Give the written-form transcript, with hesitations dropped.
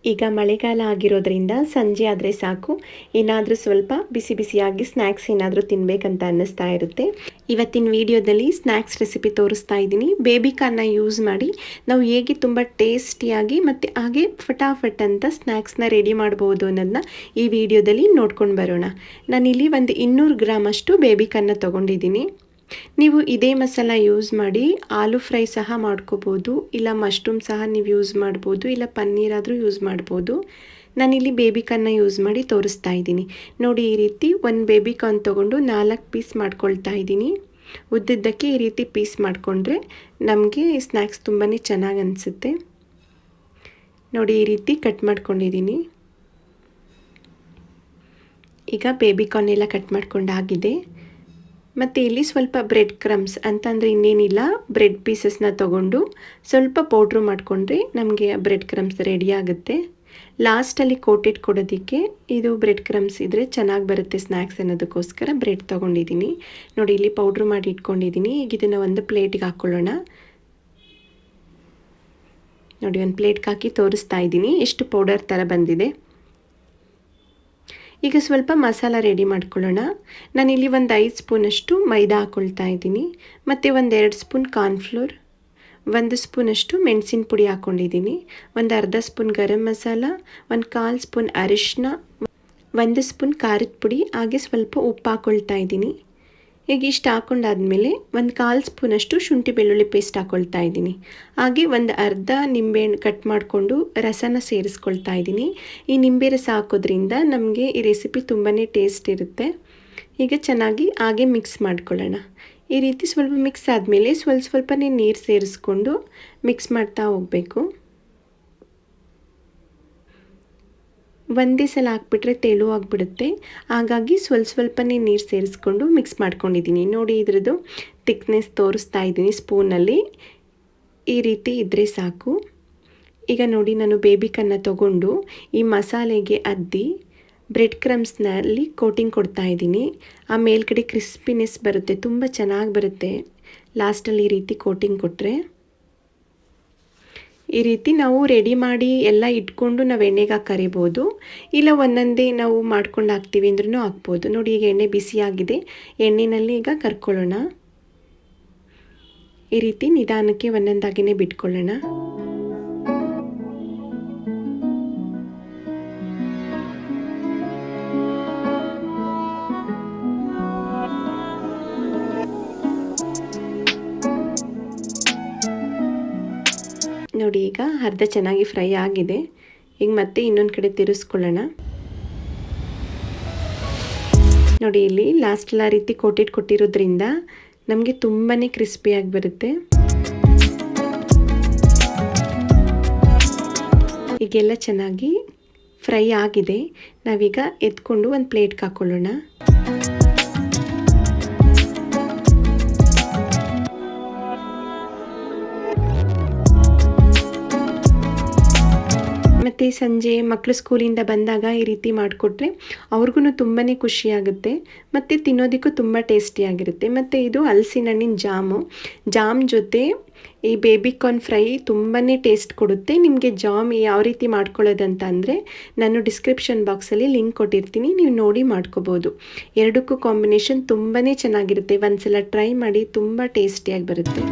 ಈಗ ಮಳೆಗಾಲ ಆಗಿರೋದ್ರಿಂದ ಸಂಜೆ ಆದರೆ ಸಾಕು ಏನಾದರೂ ಸ್ವಲ್ಪ ಬಿಸಿ ಬಿಸಿಯಾಗಿ ಸ್ನ್ಯಾಕ್ಸ್ ಏನಾದರೂ ತಿನ್ನಬೇಕಂತ ಅನ್ನಿಸ್ತಾ ಇರುತ್ತೆ. ಇವತ್ತಿನ ವಿಡಿಯೋದಲ್ಲಿ ಸ್ನ್ಯಾಕ್ಸ್ ರೆಸಿಪಿ ತೋರಿಸ್ತಾ ಇದ್ದೀನಿ. ಬೇಬಿಕಾರ್ನ್ನ ಯೂಸ್ ಮಾಡಿ ನಾವು ಹೇಗೆ ತುಂಬ ಟೇಸ್ಟಿಯಾಗಿ ಮತ್ತು ಹಾಗೆ ಫಟಾಫಟ್ ಅಂತ ಸ್ನ್ಯಾಕ್ಸ್ನ ರೆಡಿ ಮಾಡ್ಬೋದು ಅನ್ನೋದನ್ನ ಈ ವಿಡಿಯೋದಲ್ಲಿ ನೋಡ್ಕೊಂಡು ಬರೋಣ. ನಾನಿಲ್ಲಿ ಒಂದು 200 ಗ್ರಾಮ್ ಅಷ್ಟು ಬೇಬಿಕಾರ್ನ್ನ ತೊಗೊಂಡಿದ್ದೀನಿ. ನೀವು ಇದೇ ಮಸಾಲ ಯೂಸ್ ಮಾಡಿ ಆಲೂ ಫ್ರೈ ಸಹ ಮಾಡ್ಕೋಬೋದು, ಇಲ್ಲ ಮಶ್ರೂಮ್ ಸಹ ನೀವು ಯೂಸ್ ಮಾಡ್ಬೋದು, ಇಲ್ಲ ಪನ್ನೀರ್ ಆದರೂ ಯೂಸ್ ಮಾಡ್ಬೋದು. ನಾನಿಲ್ಲಿ ಬೇಬಿಕಾರ್ನ್ನ ಯೂಸ್ ಮಾಡಿ ತೋರಿಸ್ತಾ ಇದ್ದೀನಿ. ನೋಡಿ, ಈ ರೀತಿ ಒಂದು ಬೇಬಿಕಾರ್ನ್ ತೊಗೊಂಡು 4 ಪೀಸ್ ಮಾಡ್ಕೊಳ್ತಾ ಇದ್ದೀನಿ. ಉದ್ದುದ್ದಕ್ಕೆ ಈ ರೀತಿ ಪೀಸ್ ಮಾಡಿಕೊಂಡ್ರೆ ನಮಗೆ ಸ್ನ್ಯಾಕ್ಸ್ ತುಂಬಾ ಚೆನ್ನಾಗಿ ಅನಿಸುತ್ತೆ. ನೋಡಿ, ಈ ರೀತಿ ಕಟ್ ಮಾಡ್ಕೊಂಡಿದ್ದೀನಿ. ಈಗ ಬೇಬಿಕಾರ್ನ್ ಎಲ್ಲ ಕಟ್ ಮಾಡ್ಕೊಂಡಾಗಿದೆ. ಮತ್ತು ಇಲ್ಲಿ ಸ್ವಲ್ಪ ಬ್ರೆಡ್ ಕ್ರಮ್ಸ್ ಅಂತಂದರೆ ಇನ್ನೇನಿಲ್ಲ, ಬ್ರೆಡ್ ಪೀಸಸ್ನ ತೊಗೊಂಡು ಸ್ವಲ್ಪ ಪೌಡ್ರು ಮಾಡಿಕೊಂಡ್ರೆ ನಮಗೆ ಬ್ರೆಡ್ ಕ್ರಮ್ಸ್ ರೆಡಿ ಆಗುತ್ತೆ. ಲಾಸ್ಟಲ್ಲಿ ಕೋಟೆಡ್ ಕೊಡೋದಕ್ಕೆ ಇದು ಬ್ರೆಡ್ ಕ್ರಮ್ಸ್ ಇದ್ದರೆ ಚೆನ್ನಾಗಿ ಬರುತ್ತೆ ಸ್ನ್ಯಾಕ್ಸ್ ಅನ್ನೋದಕ್ಕೋಸ್ಕರ ಬ್ರೆಡ್ ತೊಗೊಂಡಿದ್ದೀನಿ. ನೋಡಿ, ಇಲ್ಲಿ ಪೌಡ್ರು ಮಾಡಿ ಇಟ್ಕೊಂಡಿದ್ದೀನಿ. ಈಗ ಇದನ್ನು ಒಂದು ಪ್ಲೇಟಿಗೆ ಹಾಕ್ಕೊಳ್ಳೋಣ. ನೋಡಿ, ಒಂದು ಪ್ಲೇಟ್ಗೆ ಹಾಕಿ ತೋರಿಸ್ತಾ ಇದ್ದೀನಿ ಎಷ್ಟು ಪೌಡರ್ ಥರ ಬಂದಿದೆ. ಈಗ ಸ್ವಲ್ಪ ಮಸಾಲ ರೆಡಿ ಮಾಡ್ಕೊಳ್ಳೋಣ. ನಾನಿಲ್ಲಿ ಒಂದು 5 ಸ್ಪೂನಷ್ಟು ಮೈದಾ ಹಾಕ್ಕೊಳ್ತಾ ಇದ್ದೀನಿ, ಮತ್ತು ಒಂದು 2 ಸ್ಪೂನ್ ಕಾರ್ನ್ಫ್ಲೋರ್, 1 ಸ್ಪೂನಷ್ಟು ಮೆಣಸಿನ ಪುಡಿ ಹಾಕ್ಕೊಂಡಿದ್ದೀನಿ, ಒಂದು ಅರ್ಧ ಸ್ಪೂನ್ ಗರಂ ಮಸಾಲ, ಒಂದು 1/4 ಸ್ಪೂನ್ ಅರಿಶಿನ, 1 ಸ್ಪೂನ್ ಖಾರದ ಪುಡಿ, ಹಾಗೆ ಸ್ವಲ್ಪ ಉಪ್ಪು ಹಾಕ್ಕೊಳ್ತಾ ಇದ್ದೀನಿ. ಈಗ ಇಷ್ಟು ಹಾಕ್ಕೊಂಡಾದ್ಮೇಲೆ ಒಂದು 1/4 ಸ್ಪೂನಷ್ಟು ಶುಂಠಿ ಬೆಳ್ಳುಳ್ಳಿ ಪೇಸ್ಟ್ ಹಾಕ್ಕೊಳ್ತಾ ಇದ್ದೀನಿ. ಹಾಗೆ ಒಂದು ಅರ್ಧ ನಿಂಬೆಹಣ್ಣು ಕಟ್ ಮಾಡಿಕೊಂಡು ರಸನ ಸೇರಿಸ್ಕೊಳ್ತಾ ಇದ್ದೀನಿ. ಈ ನಿಂಬೆ ರಸ ಹಾಕೋದ್ರಿಂದ ನಮಗೆ ಈ ರೆಸಿಪಿ ತುಂಬಾ ಟೇಸ್ಟ್ ಇರುತ್ತೆ. ಈಗ ಚೆನ್ನಾಗಿ ಹಾಗೆ ಮಿಕ್ಸ್ ಮಾಡ್ಕೊಳ್ಳೋಣ. ಈ ರೀತಿ ಸ್ವಲ್ಪ ಮಿಕ್ಸ್ ಆದಮೇಲೆ ಸ್ವಲ್ಪನೇ ನೀರು ಸೇರಿಸ್ಕೊಂಡು ಮಿಕ್ಸ್ ಮಾಡ್ತಾ ಹೋಗಬೇಕು. ಒಂದೇ ಸಲ ಹಾಕ್ಬಿಟ್ರೆ ತೆಳುವಾಗಿಬಿಡುತ್ತೆ. ಹಾಗಾಗಿ ಸ್ವಲ್ಪನೇ ನೀರು ಸೇರಿಸ್ಕೊಂಡು ಮಿಕ್ಸ್ ಮಾಡ್ಕೊಂಡಿದ್ದೀನಿ. ನೋಡಿ, ಇದರದ್ದು ಥಿಕ್ನೆಸ್ ತೋರಿಸ್ತಾ ಇದ್ದೀನಿ ಸ್ಪೂನಲ್ಲಿ. ಈ ರೀತಿ ಇದ್ದರೆ ಸಾಕು. ಈಗ ನೋಡಿ, ನಾನು ಬೇಬಿಕಾರ್ನ್ನ ತೊಗೊಂಡು ಈ ಮಸಾಲೆಗೆ ಅದ್ದಿ ಬ್ರೆಡ್ ಕ್ರಮ್ಸ್ನಲ್ಲಿ ಕೋಟಿಂಗ್ ಕೊಡ್ತಾ ಇದ್ದೀನಿ. ಆ ಮೇಲ್ಗಡೆ ಕ್ರಿಸ್ಪಿನೆಸ್ ಬರುತ್ತೆ, ತುಂಬ ಚೆನ್ನಾಗಿ ಬರುತ್ತೆ ಲಾಸ್ಟಲ್ಲಿ ಈ ರೀತಿ ಕೋಟಿಂಗ್ ಕೊಟ್ಟರೆ. ಈ ರೀತಿ ನಾವು ರೆಡಿ ಮಾಡಿ ಎಲ್ಲ ಇಟ್ಕೊಂಡು ನಾವು ಎಣ್ಣೆಗೆ ಹಾಕಿ ಕರಿಬೋದು, ಇಲ್ಲ ಒಂದೊಂದೇ ನಾವು ಮಾಡ್ಕೊಂಡು ಹಾಕ್ತೀವಿ ಅಂದ್ರೂ ಹಾಕ್ಬೋದು. ನೋಡಿ, ಈಗ ಎಣ್ಣೆ ಬಿಸಿಯಾಗಿದೆ. ಎಣ್ಣೆಯಲ್ಲಿ ಈಗ ಕರ್ಕೊಳ್ಳೋಣ. ಈ ರೀತಿ ನಿಧಾನಕ್ಕೆ ಒಂದೊಂದಾಗಿಯೇ ಬಿಟ್ಕೊಳ್ಳೋಣ. ನೋಡಿ, ಈಗ ಅರ್ಧ ಚೆನ್ನಾಗಿ ಫ್ರೈ ಆಗಿದೆ. ಈಗ ಮತ್ತೆ ಇನ್ನೊಂದು ಕಡೆ ತಿರುಗಿಸ್ಕೊಳ್ಳೋಣ. ನೋಡಿ, ಇಲ್ಲಿ ಲಾಸ್ಟಲ್ಲಿ ಆ ರೀತಿ ಕೋಟೆಡ್ ಕೊಟ್ಟಿರೋದ್ರಿಂದ ನಮಗೆ ತುಂಬಾ ಕ್ರಿಸ್ಪಿಯಾಗಿ ಬರುತ್ತೆ. ಈಗೆಲ್ಲ ಚೆನ್ನಾಗಿ ಫ್ರೈ ಆಗಿದೆ. ನಾವೀಗ ಎತ್ಕೊಂಡು ಒಂದು ಪ್ಲೇಟ್ಗೆ ಹಾಕ್ಕೊಳ್ಳೋಣ. ಮತ್ತು ಸಂಜೆ ಮಕ್ಕಳು ಸ್ಕೂಲಿಂದ ಬಂದಾಗ ಈ ರೀತಿ ಮಾಡಿಕೊಟ್ರೆ ಅವ್ರಿಗೂ ತುಂಬಾ ಖುಷಿಯಾಗುತ್ತೆ, ಮತ್ತು ತಿನ್ನೋದಕ್ಕೂ ತುಂಬ ಟೇಸ್ಟಿಯಾಗಿರುತ್ತೆ. ಮತ್ತು ಇದು ಹಲಸಿನ ಹಣ್ಣಿನ ಜಾಮ್ ಜೊತೆ ಈ ಬೇಬಿಕಾರ್ನ್ ಫ್ರೈ ತುಂಬಾ ಟೇಸ್ಟ್ ಕೊಡುತ್ತೆ. ನಿಮಗೆ ಜಾಮ್ ಯಾವ ರೀತಿ ಮಾಡ್ಕೊಳ್ಳೋದಂತ ಅಂದರೆ ನಾನು ಡಿಸ್ಕ್ರಿಪ್ಷನ್ ಬಾಕ್ಸಲ್ಲಿ ಲಿಂಕ್ ಕೊಟ್ಟಿರ್ತೀನಿ, ನೀವು ನೋಡಿ ಮಾಡ್ಕೋಬೋದು. ಎರಡಕ್ಕೂ ಕಾಂಬಿನೇಷನ್ ತುಂಬಾ ಚೆನ್ನಾಗಿರುತ್ತೆ. ಒಂದು ಸಲ ಟ್ರೈ ಮಾಡಿ, ತುಂಬ ಟೇಸ್ಟಿಯಾಗಿ ಬರುತ್ತೆ.